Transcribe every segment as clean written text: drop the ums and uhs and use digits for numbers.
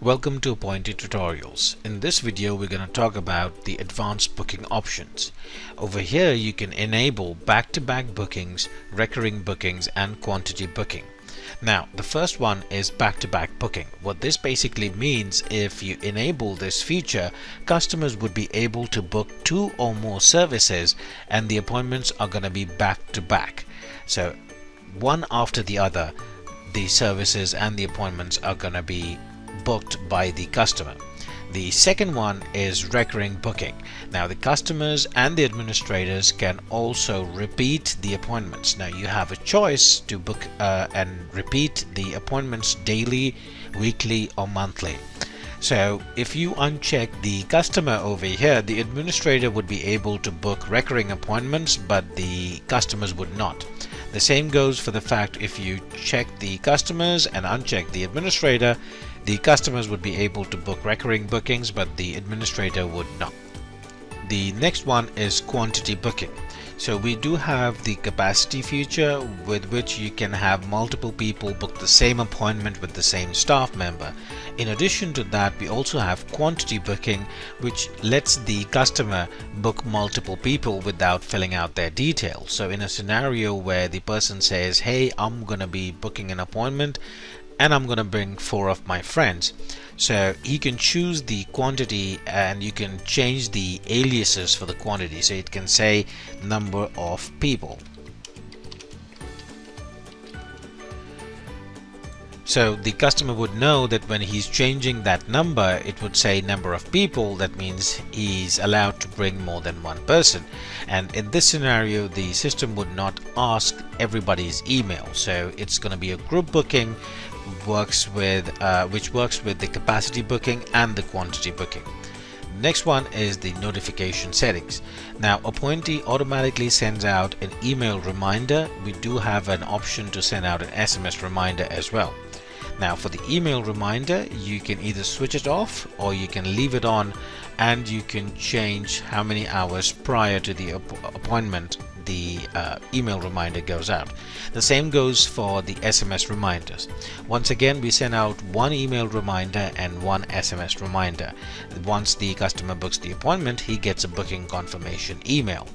Welcome to Appointy Tutorials. In this video we're going to talk about the advanced booking options. Over here you can enable back-to-back bookings, recurring bookings and quantity booking. Now the first one is back-to-back booking. What this basically means, if you enable this feature, customers would be able to book 2 or more services and the appointments are going to be back-to-back. So one after the other, the services and the appointments are going to be booked by the customer. The second one is recurring booking. Now the customers and the administrators can also repeat the appointments. Now you have a choice to book and repeat the appointments daily, weekly or monthly. So if you uncheck the customer over here, the administrator would be able to book recurring appointments but the customers would not. The same goes for the fact if you check the customers and uncheck the administrator, the customers would be able to book recurring bookings but the administrator would not. The next one is quantity booking. So we do have the capacity feature with which you can have multiple people book the same appointment with the same staff member. In addition to that, we also have quantity booking, which lets the customer book multiple people without filling out their details. So in a scenario where the person says, hey, I'm gonna be booking an appointment and I'm gonna bring 4 of my friends, so he can choose the quantity and you can change the aliases for the quantity. So it can say number of people. So the customer would know that when he's changing that number, it would say number of people. That means he's allowed to bring more than one person. And in this scenario, the system would not ask everybody's email. So it's going to be a group booking, which works with the capacity booking and the quantity booking. Next one is the notification settings. Now Appointy automatically sends out an email reminder. We do have an option to send out an SMS reminder as well. Now for the email reminder, you can either switch it off or you can leave it on, and you can change how many hours prior to the appointment the email reminder goes out. The same goes for the SMS reminders. Once again, we send out 1 email reminder and 1 SMS reminder. Once the customer books the appointment, he gets a booking confirmation email.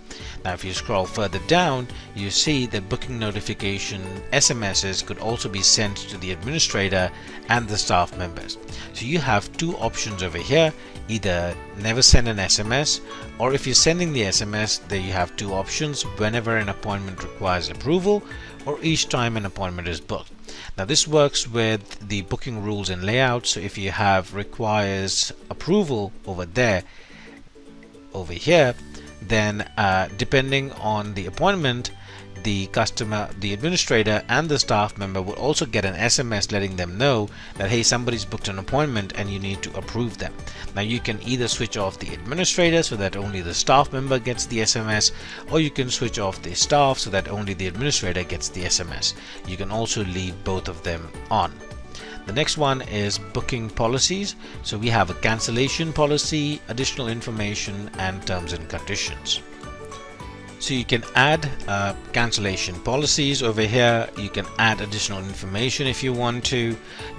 Now if you scroll further down, you see that booking notification SMSs could also be sent to the administrator and the staff members. So you have 2 options over here: either never send an SMS, or if you're sending the SMS, there you have 2 options: whenever an appointment requires approval or each time an appointment is booked. Now this works with the booking rules and layout. So if you have requires approval over here, then depending on the appointment, the customer, the administrator and the staff member will also get an SMS letting them know that hey, somebody's booked an appointment and you need to approve them. Now you can either switch off the administrator so that only the staff member gets the SMS, or you can switch off the staff so that only the administrator gets the SMS. You can also leave both of them on. The next one is booking policies. So we have a cancellation policy, additional information and terms and conditions. So you can add cancellation policies over here. You can add additional information if you want to.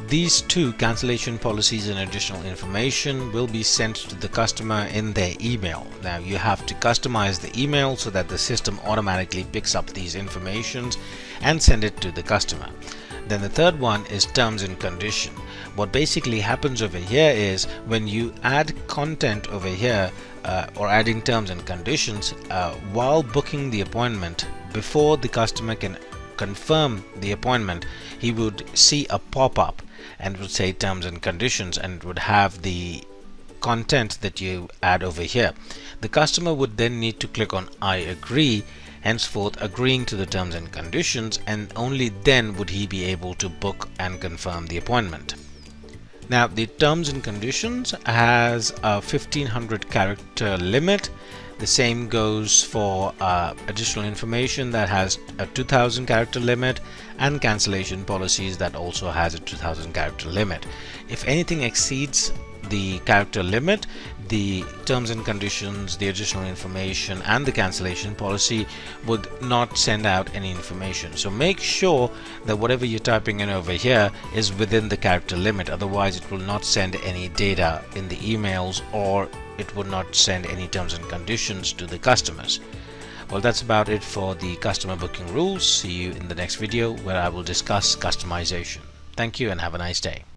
These 2 cancellation policies and additional information will be sent to the customer in their email. Now you have to customize the email so that the system automatically picks up these informations and send it to the customer. Then the third one is terms and condition. What basically happens over here is when you add content over here or adding terms and conditions while booking the appointment, before the customer can confirm the appointment, he would see a pop-up and would say terms and conditions and would have the content that you add over here. The customer would then need to click on I agree, henceforth agreeing to the terms and conditions, and only then would he be able to book and confirm the appointment. Now the terms and conditions has a 1500 character limit. The same goes for additional information that has a 2000 character limit, and cancellation policies that also has a 2000 character limit. If anything exceeds the character limit, the terms and conditions, the additional information, and the cancellation policy would not send out any information. So make sure that whatever you're typing in over here is within the character limit, otherwise it will not send any data in the emails, or it would not send any terms and conditions to the customers. Well, that's about it for the customer booking rules. See you in the next video where I will discuss customization. Thank you and have a nice day.